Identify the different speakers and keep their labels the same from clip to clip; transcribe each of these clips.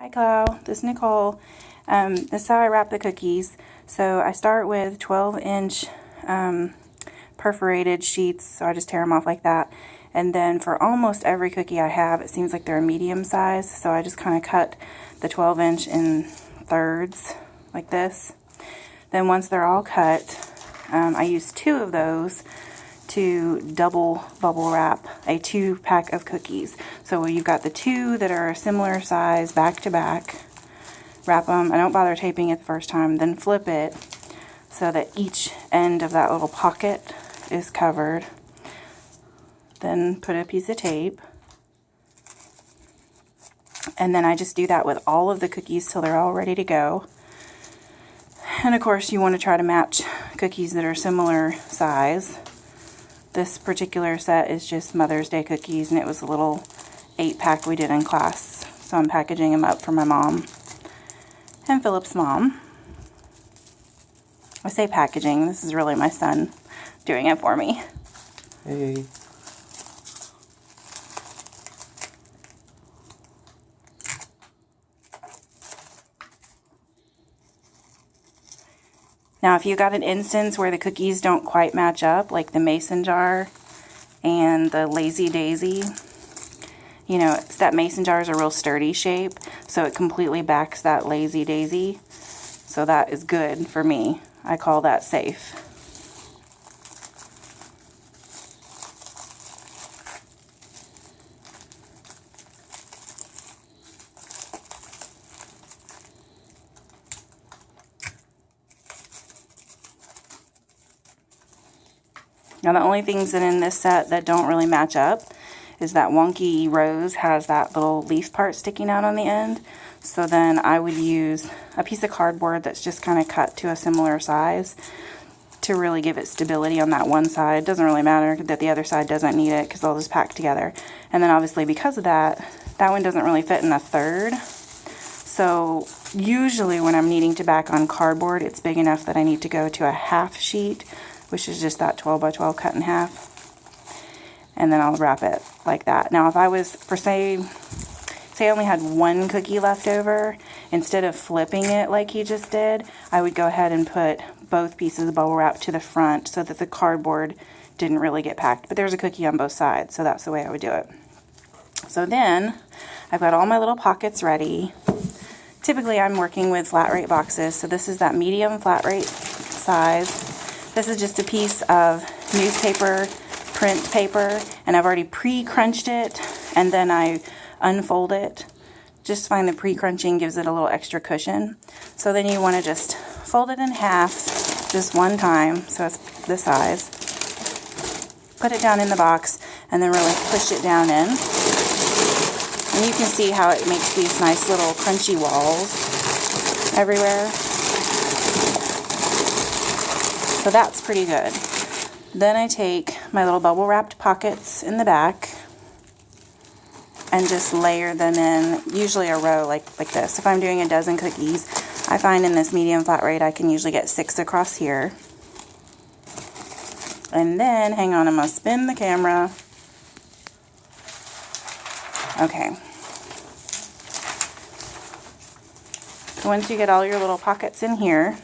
Speaker 1: Hi Clau, this is Nicole. This is how I wrap the cookies. So I start with 12-inch perforated sheets, so I just tear them off like that. And then for almost every cookie I have, it seems like they're a medium size, so I just kind of cut the 12-inch in thirds like this. Then once they're all cut, I use 2 of those to double bubble wrap a 2-pack of cookies. So you've got the 2 that are a similar size back to back. Wrap them. I don't bother taping it the first time. Then flip it so that each end of that little pocket is covered. Then put a piece of tape. And then I just do that with all of the cookies till they're all ready to go. And of course you want to try to match cookies that are similar size. This particular set is just Mother's Day cookies, and it was a little 8-pack we did in class. So I'm packaging them up for my mom and Philip's mom. I say packaging, this is really my son doing it for me.
Speaker 2: Hey.
Speaker 1: Now, if you got an instance where the cookies don't quite match up, like the mason jar and the Lazy Daisy, you know, that mason jar is a real sturdy shape, so it completely backs that Lazy Daisy. So that is good for me. I call that safe. Now the only things that in this set that don't really match up is that wonky rose has that little leaf part sticking out on the end. So then I would use a piece of cardboard that's just kind of cut to a similar size to really give it stability on that one side. It doesn't really matter that the other side doesn't need it because they'll just pack together. And then obviously because of that, that one doesn't really fit in a third. So usually when I'm needing to back on cardboard, it's big enough that I need to go to a half sheet, which is just that 12 by 12 cut in half. And then I'll wrap it like that. Now if I was, for say I only had 1 cookie left over, instead of flipping it like he just did, I would go ahead and put both pieces of bubble wrap to the front so that the cardboard didn't really get packed. But there's a cookie on both sides, so that's the way I would do it. So then I've got all my little pockets ready. Typically I'm working with flat rate boxes, so this is that medium flat rate size. This is just a piece of newspaper, print paper, and I've already pre-crunched it, and then I unfold it. Just find the pre-crunching gives it a little extra cushion. So then you want to just fold it in half just one time, so it's this size. Put it down in the box, and then really push it down in. And you can see how it makes these nice little crunchy walls everywhere. So that's pretty good. Then I take my little bubble wrapped pockets in the back and just layer them in, usually a row like this. If I'm doing a dozen cookies, I find in this medium flat rate I can usually get 6 across here. And then, hang on, I'm gonna spin the camera. Okay. So once you get all your little pockets in here,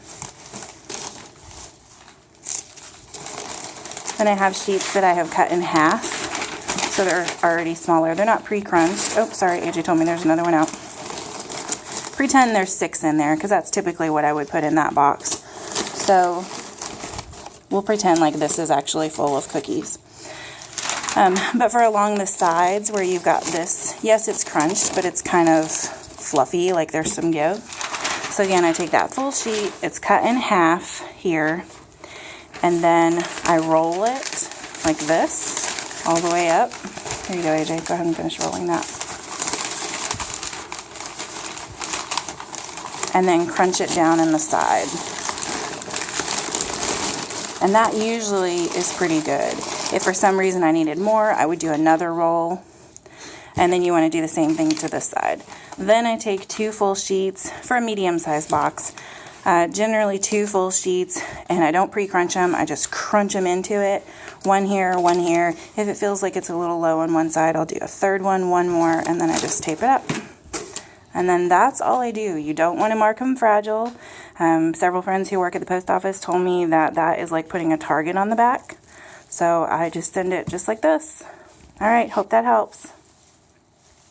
Speaker 1: then I have sheets that I have cut in half, so they're already smaller. They're not pre-crunched. Oh, sorry, AJ told me there's another one out. Pretend there's 6 in there, because that's typically what I would put in that box. So we'll pretend like this is actually full of cookies. But for along the sides where you've got this, yes, it's crunched, but it's kind of fluffy, like there's some give. So again, I take that full sheet, it's cut in half here, and then I roll it like this all the way up. Here you go, AJ. Go ahead and finish rolling that. And then crunch it down in the side. And that usually is pretty good. If for some reason I needed more, I would do another roll. And then you want to do the same thing to this side. Then I take 2 full sheets for a medium-sized box. Generally 2 full sheets, and I don't pre-crunch them, I just crunch them into it. 1 here, 1 here. If it feels like it's a little low on one side, I'll do a third one more, and then I just tape it up. And then that's all I do. You don't want to mark them fragile. Several friends who work at the post office told me that that is like putting a target on the back. So I just send it just like this. All right, hope that helps.